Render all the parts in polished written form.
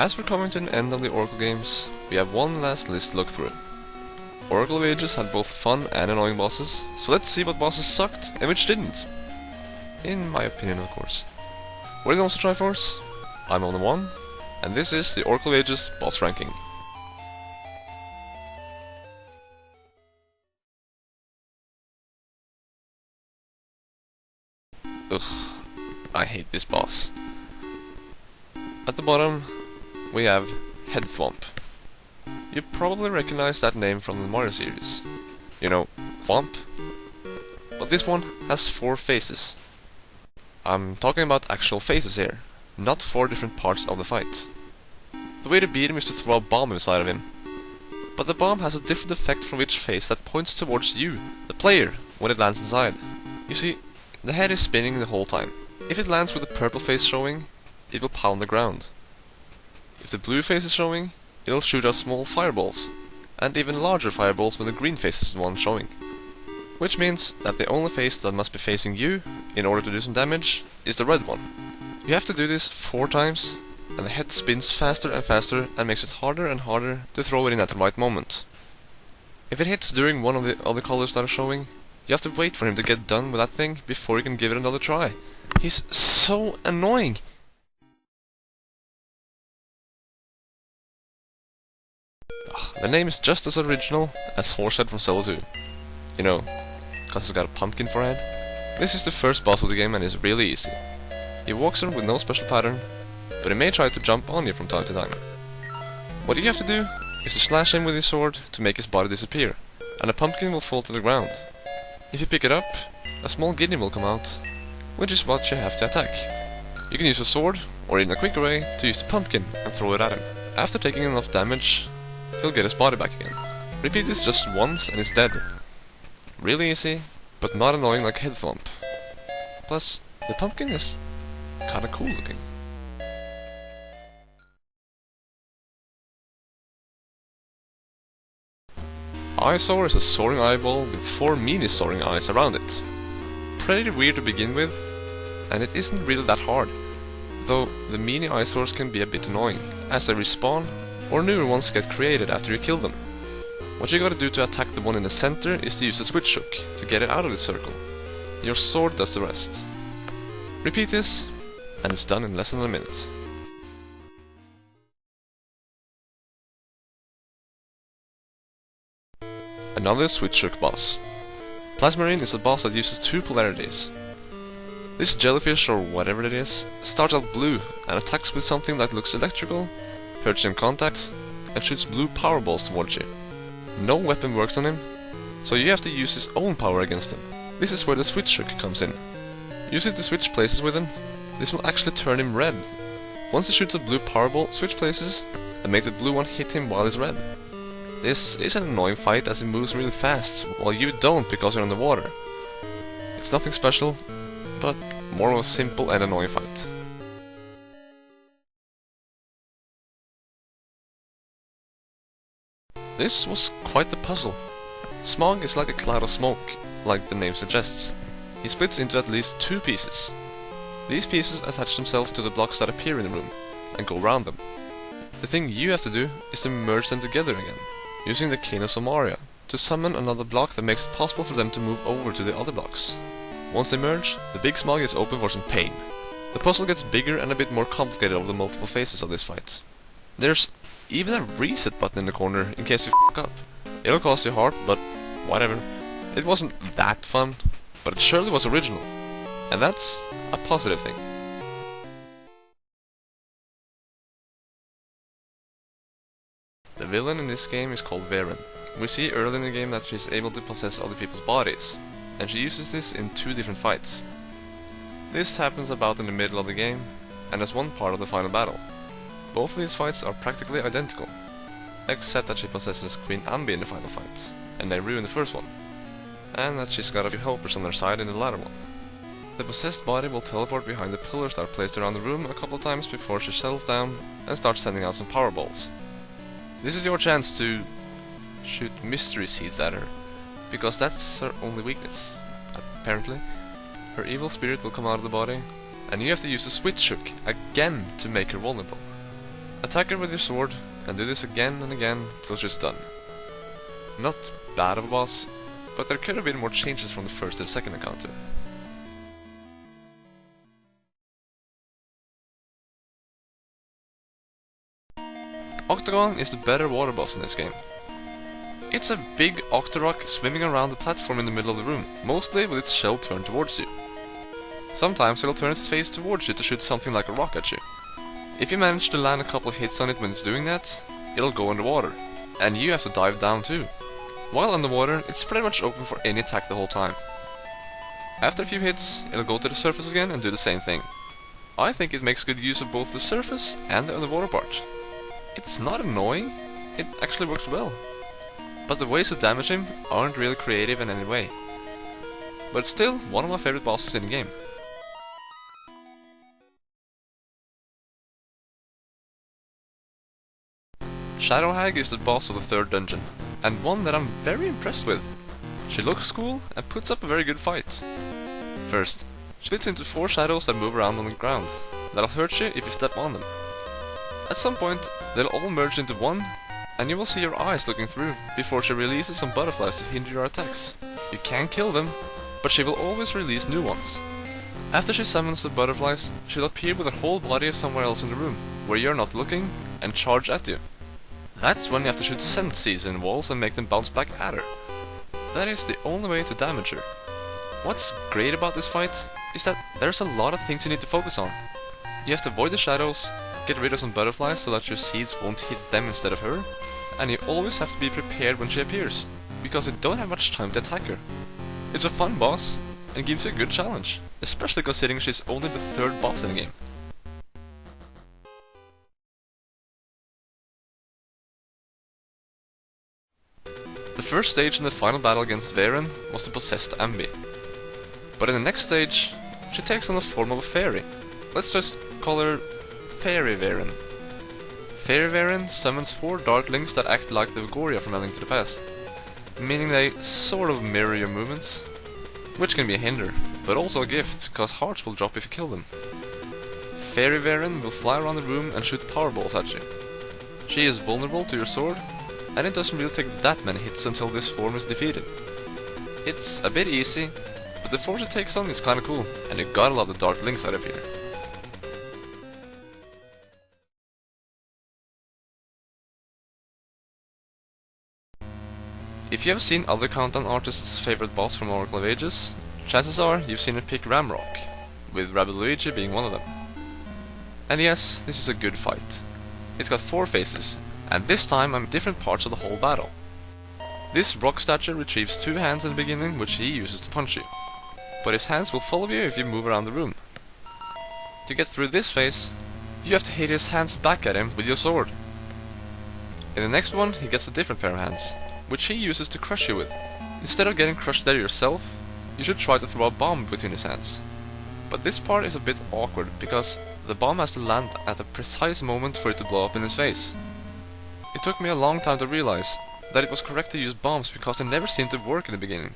As we're coming to an end of the Oracle games, we have one last list to look through. Oracle of Ages had both fun and annoying bosses, so let's see what bosses sucked and which didn't. In my opinion, of course. What are the ones to try first? I'm on the one, and this is the Oracle of Ages boss ranking. Ugh, I hate this boss. At the bottom, we have Headflaunt. You probably recognize that name from the Mario series. You know, Thwomp. But this one has 4 faces. I'm talking about actual faces here, not 4 different parts of the fight. The way to beat him is to throw a bomb inside of him. But the bomb has a different effect from each face that points towards you, the player, when it lands inside. You see, the head is spinning the whole time. If it lands with the purple face showing, it will pound the ground. If the blue face is showing, it'll shoot out small fireballs, and even larger fireballs when the green face is the one showing. Which means that the only face that must be facing you, in order to do some damage, is the red one. You have to do this 4 times, and the head spins faster and faster and makes it harder and harder to throw it in at the right moment. If it hits during one of the other colors that are showing, you have to wait for him to get done with that thing before you can give it another try. He's so annoying! The name is just as original as Horsehead from Zelda 2. You know, cause it's got a pumpkin for a head. This is the first boss of the game and is really easy. He walks around with no special pattern, but he may try to jump on you from time to time. What you have to do is to slash him with his sword to make his body disappear, and the pumpkin will fall to the ground. If you pick it up, a small guinea will come out, which is what you have to attack. You can use a sword, or in a quicker way, to use the pumpkin and throw it at him. After taking enough damage, he'll get his body back again. Repeat this just once and he's dead. Really easy, but not annoying like Headflaunt. Plus, the pumpkin is kinda cool looking. Eyesore is a soaring eyeball with 4 mini soaring eyes around it. Pretty weird to begin with, and it isn't really that hard, though the mini eyesores can be a bit annoying, as they respawn, or newer ones get created after you kill them. What you gotta do to attack the one in the center is to use the switch hook to get it out of the circle. Your sword does the rest. Repeat this, and it's done in less than a minute. Another switch hook boss. Plasmarine is a boss that uses 2 polarities. This jellyfish, or whatever it is, starts out blue and attacks with something that looks electrical, hurts you in contact, and shoots blue power balls towards you. No weapon works on him, so you have to use his own power against him. This is where the switch hook comes in. Use it to switch places with him. This will actually turn him red. Once he shoots a blue power ball, switch places, and make the blue one hit him while he's red. This is an annoying fight as he moves really fast, while you don't because you're underwater. It's nothing special, but more of a simple and annoying fight. This was quite the puzzle. Smog is like a cloud of smoke, like the name suggests. He splits into at least 2 pieces. These pieces attach themselves to the blocks that appear in the room, and go around them. The thing you have to do is to merge them together again, using the Canos of Maria, to summon another block that makes it possible for them to move over to the other blocks. Once they merge, the big Smog is open for some pain. The puzzle gets bigger and a bit more complicated over the multiple phases of this fight. There's even a reset button in the corner in case you f**k up. It'll cost you a heart, but whatever. It wasn't that fun, but it surely was original. And that's a positive thing. The villain in this game is called Veran. We see early in the game that she's able to possess other people's bodies, and she uses this in 2 different fights. This happens about in the middle of the game, and as one part of the final battle. Both of these fights are practically identical, except that she possesses Queen Ambi in the final fight, and they ruin the first one, and that she's got a few helpers on their side in the latter one. The possessed body will teleport behind the pillars that are placed around the room a couple of times before she settles down and starts sending out some power balls. This is your chance to shoot mystery seeds at her, because that's her only weakness, apparently. Her evil spirit will come out of the body, and you have to use the switch hook again to make her vulnerable. Attack her with your sword, and do this again and again till she's done. Not bad of a boss, but there could have been more changes from the first to the second encounter. Octogon is the better water boss in this game. It's a big Octorok swimming around the platform in the middle of the room, mostly with its shell turned towards you. Sometimes it'll turn its face towards you to shoot something like a rock at you. If you manage to land a couple of hits on it when it's doing that, it'll go underwater, and you have to dive down too. While underwater, it's pretty much open for any attack the whole time. After a few hits, it'll go to the surface again and do the same thing. I think it makes good use of both the surface and the underwater part. It's not annoying, it actually works well. But the ways to damage him aren't really creative in any way. But it's still one of my favorite bosses in the game. Shadow Hag is the boss of the third dungeon, and one that I'm very impressed with. She looks cool and puts up a very good fight. First, she splits into 4 shadows that move around on the ground. That'll hurt you if you step on them. At some point, they'll all merge into one, and you will see her eyes looking through, before she releases some butterflies to hinder your attacks. You can kill them, but she will always release new ones. After she summons the butterflies, she'll appear with her whole body somewhere else in the room, where you're not looking, and charge at you. That's when you have to shoot scent seeds in walls and make them bounce back at her. That is the only way to damage her. What's great about this fight is that there's a lot of things you need to focus on. You have to avoid the shadows, get rid of some butterflies so that your seeds won't hit them instead of her, and you always have to be prepared when she appears, because you don't have much time to attack her. It's a fun boss, and gives you a good challenge, especially considering she's only the 3rd boss in the game. The first stage in the final battle against Veran was the possessed Ambi. But in the next stage, she takes on the form of a fairy. Let's just call her Fairy Veran. Fairy Veran summons 4 darklings that act like the Vigoria from A Link to the Past, meaning they sort of mirror your movements, which can be a hinder, but also a gift, cause hearts will drop if you kill them. Fairy Veran will fly around the room and shoot powerballs at you. She is vulnerable to your sword, and it doesn't really take that many hits until this form is defeated. It's a bit easy, but the form she takes on is kinda cool, and you gotta love the dark links that appear. If you have seen other Countdown artists' favorite boss from Oracle of Ages, chances are you've seen him pick Ramrock, with Rabbid Luigi being one of them. And yes, this is a good fight. It's got 4 phases, and this time I'm in different parts of the whole battle. This rock statue retrieves 2 hands in the beginning, which he uses to punch you. But his hands will follow you if you move around the room. To get through this phase, you have to hit his hands back at him with your sword. In the next one, he gets a different pair of hands, which he uses to crush you with. Instead of getting crushed there yourself, you should try to throw a bomb between his hands. But this part is a bit awkward, because the bomb has to land at a precise moment for it to blow up in his face. It took me a long time to realize that it was correct to use bombs because they never seemed to work in the beginning.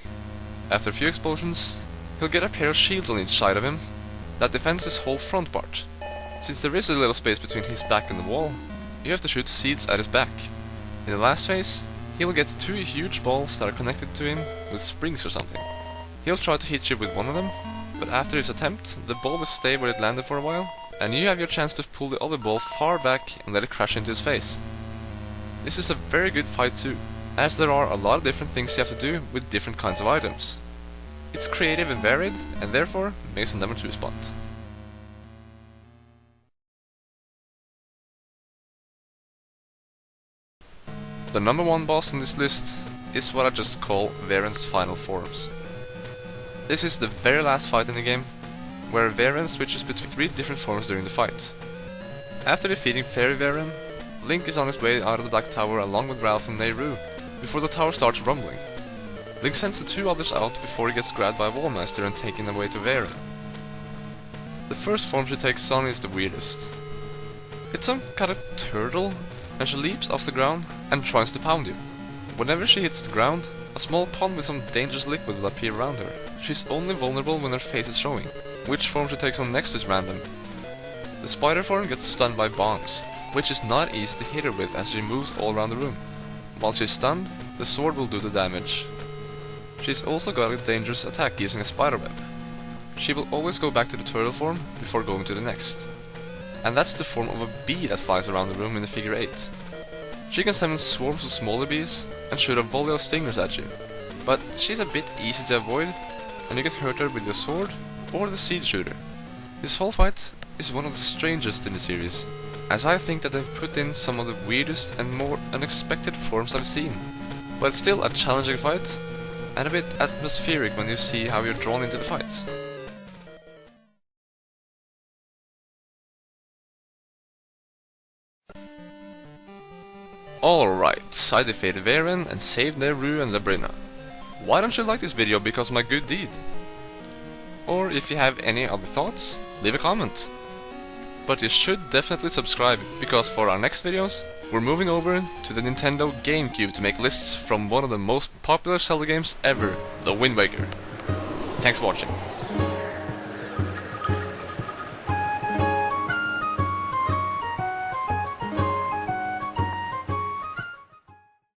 After a few explosions, he'll get a pair of shields on each side of him that defends his whole front part. Since there is a little space between his back and the wall, you have to shoot seeds at his back. In the last phase, he will get 2 huge balls that are connected to him with springs or something. He'll try to hit you with one of them, but after his attempt, the ball will stay where it landed for a while, and you have your chance to pull the other ball far back and let it crash into his face. This is a very good fight too, as there are a lot of different things you have to do with different kinds of items. It's creative and varied, and therefore makes a number 2 spot. The number 1 boss on this list is what I just call Veran's final forms. This is the very last fight in the game, where Veran switches between 3 different forms during the fight. After defeating Fairy Veran, Link is on his way out of the Black Tower along with Ralph and Nehru, before the tower starts rumbling. Link sends the 2 others out before he gets grabbed by a Wallmaster and taken away to Veran. The first form she takes on is the weirdest. It's some kind of turtle, and she leaps off the ground and tries to pound you. Whenever she hits the ground, a small pond with some dangerous liquid will appear around her. She's only vulnerable when her face is showing. Which form she takes on next is random. The spider form gets stunned by bombs. which is not easy to hit her with as she moves all around the room. While she's stunned, the sword will do the damage. She's also got a dangerous attack using a spider web. She will always go back to the turtle form before going to the next. And that's the form of a bee that flies around the room in the figure 8. She can summon swarms of smaller bees and shoot a volley of stingers at you. But she's a bit easy to avoid, and you can hurt her with your sword or the seed shooter. This whole fight is one of the strangest in the series, as I think that they've put in some of the weirdest and more unexpected forms I've seen. But it's still a challenging fight, and a bit atmospheric when you see how you're drawn into the fight. Alright, I defeated Veran and saved Neru and Labrina. Why don't you like this video because of my good deed? Or if you have any other thoughts, leave a comment. But you should definitely subscribe, because for our next videos, we're moving over to the Nintendo GameCube to make lists from one of the most popular Zelda games ever, the Wind Waker. Thanks for watching.